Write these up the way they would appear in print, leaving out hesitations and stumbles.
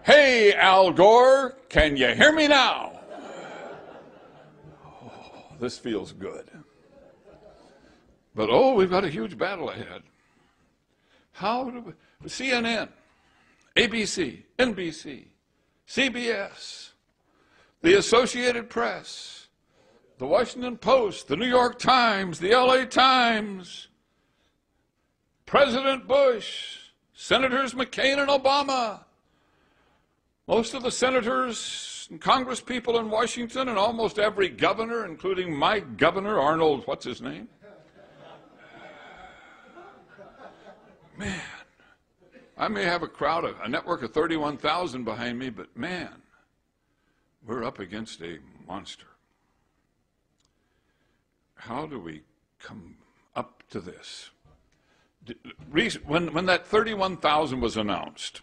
Hey, Al Gore, can you hear me now? Oh, this feels good. But we've got a huge battle ahead. How do we, CNN, ABC, NBC, CBS, the Associated Press, the Washington Post, the New York Times, the LA Times, President Bush, Senators McCain and Obama, most of the senators and Congress people in Washington, and almost every governor, including my governor, Arnold, what's his name? Man, I may have a network of 31,000 behind me, but man, we're up against a monster. How do we come up to this? When that 31,000 was announced,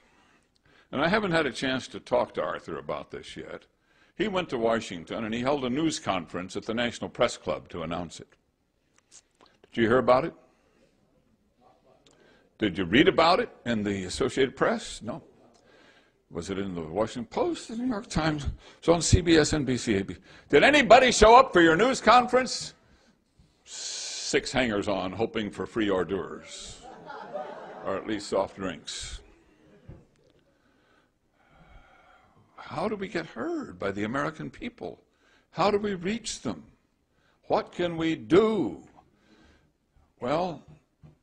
and I haven't had a chance to talk to Arthur about this yet, he went to Washington and he held a news conference at the National Press Club to announce it. Did you hear about it? Did you read about it in the Associated Press? No. Was it in the Washington Post, the New York Times? It was on CBS, NBC, ABC. Did anybody show up for your news conference? 6 hangers-on hoping for free hors d'oeuvres, or at least soft drinks. How do we get heard by the American people? How do we reach them? What can we do? Well,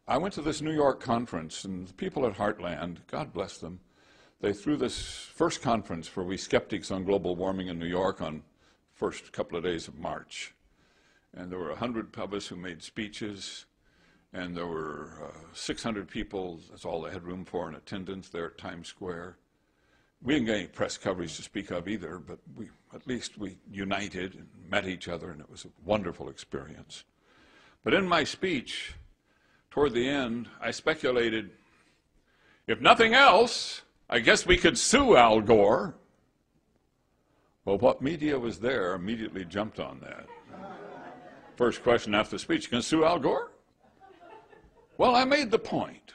I went to this New York conference, and the people at Heartland, God bless them, they threw this first conference for we skeptics on global warming in New York on first couple of days of March. And there were 100 of us who made speeches, and there were 600 people, that's all they had room for, in attendance there at Times Square. We didn't get any press coverage to speak of either, but at least we united and met each other, and it was a wonderful experience. But in my speech, toward the end, I speculated, if nothing else, I guess we could sue Al Gore. Well, what media was there immediately jumped on that. First question after the speech, can I sue Al Gore? Well, I made the point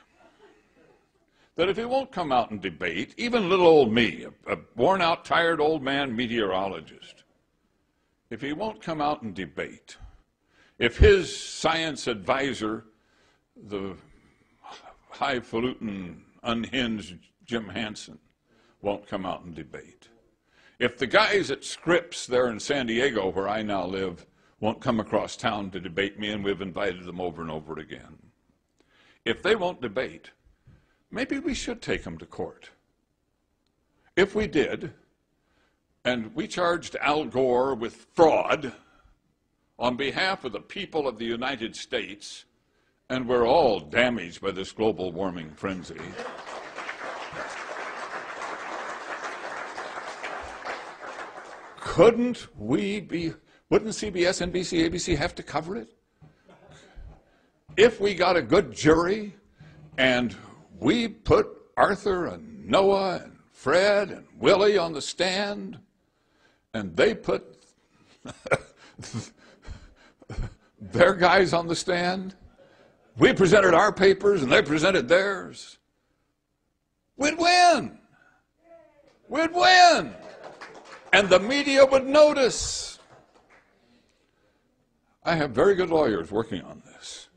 that if he won't come out and debate, even little old me, a worn-out, tired old man meteorologist, if he won't come out and debate, if his science advisor, the highfalutin, unhinged Jim Hansen, won't come out and debate, if the guys at Scripps there in San Diego, where I now live, won't come across town to debate me, and we've invited them over and over again, if they won't debate, maybe we should take them to court. If we did, and we charged Al Gore with fraud on behalf of the people of the United States, and we're all damaged by this global warming frenzy, wouldn't CBS, NBC, ABC have to cover it? If we got a good jury and we put Arthur and Noah and Fred and Willie on the stand, and they put their guys on the stand, we presented our papers and they presented theirs, we'd win. We'd win. And the media would notice. I have very good lawyers working on this.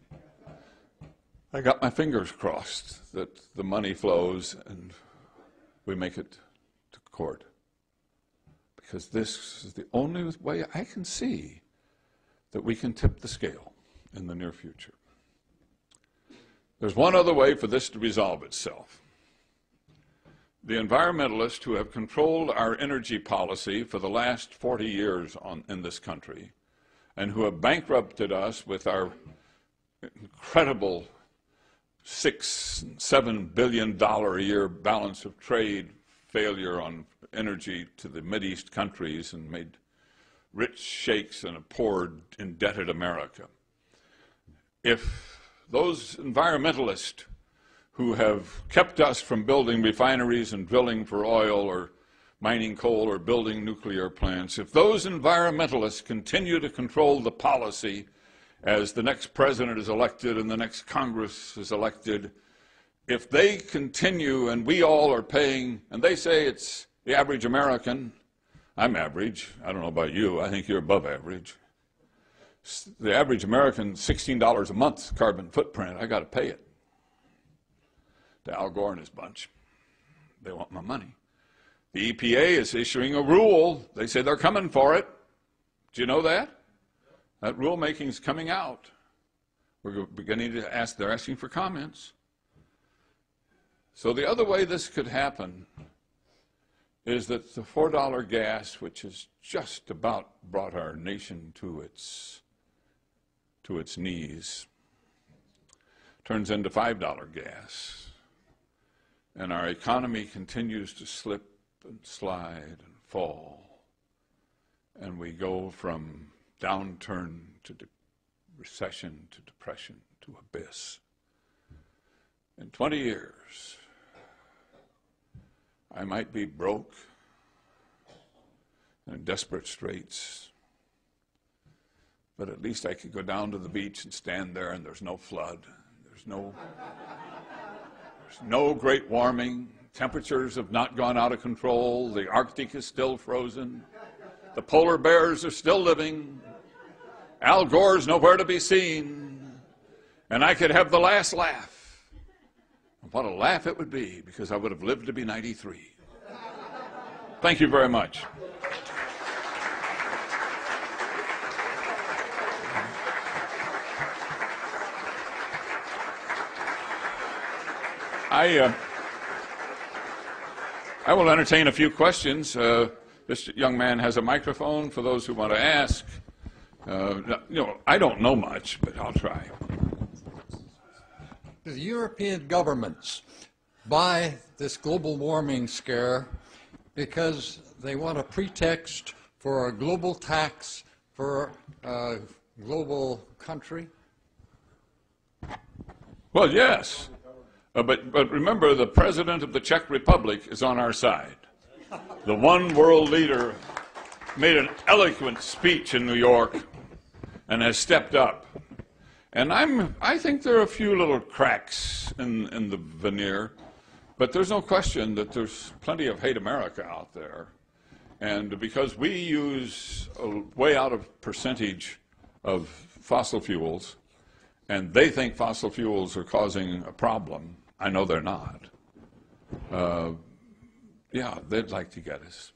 I got my fingers crossed that the money flows and we make it to court. Because this is the only way I can see that we can tip the scale in the near future. There's one other way for this to resolve itself. The environmentalists who have controlled our energy policy for the last 40 years in this country, and who have bankrupted us with our incredible $6-7 billion a year balance of trade failure on energy to the Mideast countries and made rich sheikhs and a poor, indebted America. If those environmentalists who have kept us from building refineries and drilling for oil or mining coal or building nuclear plants, if those environmentalists continue to control the policy as the next president is elected and the next Congress is elected, if they continue and we all are paying, and they say it's the average American, I'm average, I don't know about you, I think you're above average. The average American, $16 a month carbon footprint, I got to pay it. To Al Gore and his bunch. They want my money. The EPA is issuing a rule. They say they're coming for it. Do you know that? That rulemaking is coming out. We're beginning to ask, they're asking for comments. So the other way this could happen is that the $4 gas, which has just about brought our nation to its knees, turns into $5 gas. And our economy continues to slip and slide and fall. And we go from downturn to recession to depression to abyss. In 20 years, I might be broke and in desperate straits, but at least I could go down to the beach and stand there and there's no flood. There's no great warming. Temperatures have not gone out of control. The Arctic is still frozen. The polar bears are still living. Al Gore's nowhere to be seen. And I could have the last laugh. And what a laugh it would be, because I would have lived to be 93. Thank you very much. I will entertain a few questions. This young man has a microphone for those who want to ask. I don't know much, but I'll try. The European governments buy this global warming scare because they want a pretext for a global tax for a global country? Well, yes. But remember, the president of the Czech Republic is on our side. The one world leader made an eloquent speech in New York and has stepped up. And I think there are a few little cracks in the veneer, but there's no question that there's plenty of hate America out there. And because we use a way out of percentage of fossil fuels, and they think fossil fuels are causing a problem, I know they're not. Yeah, they'd like to get us.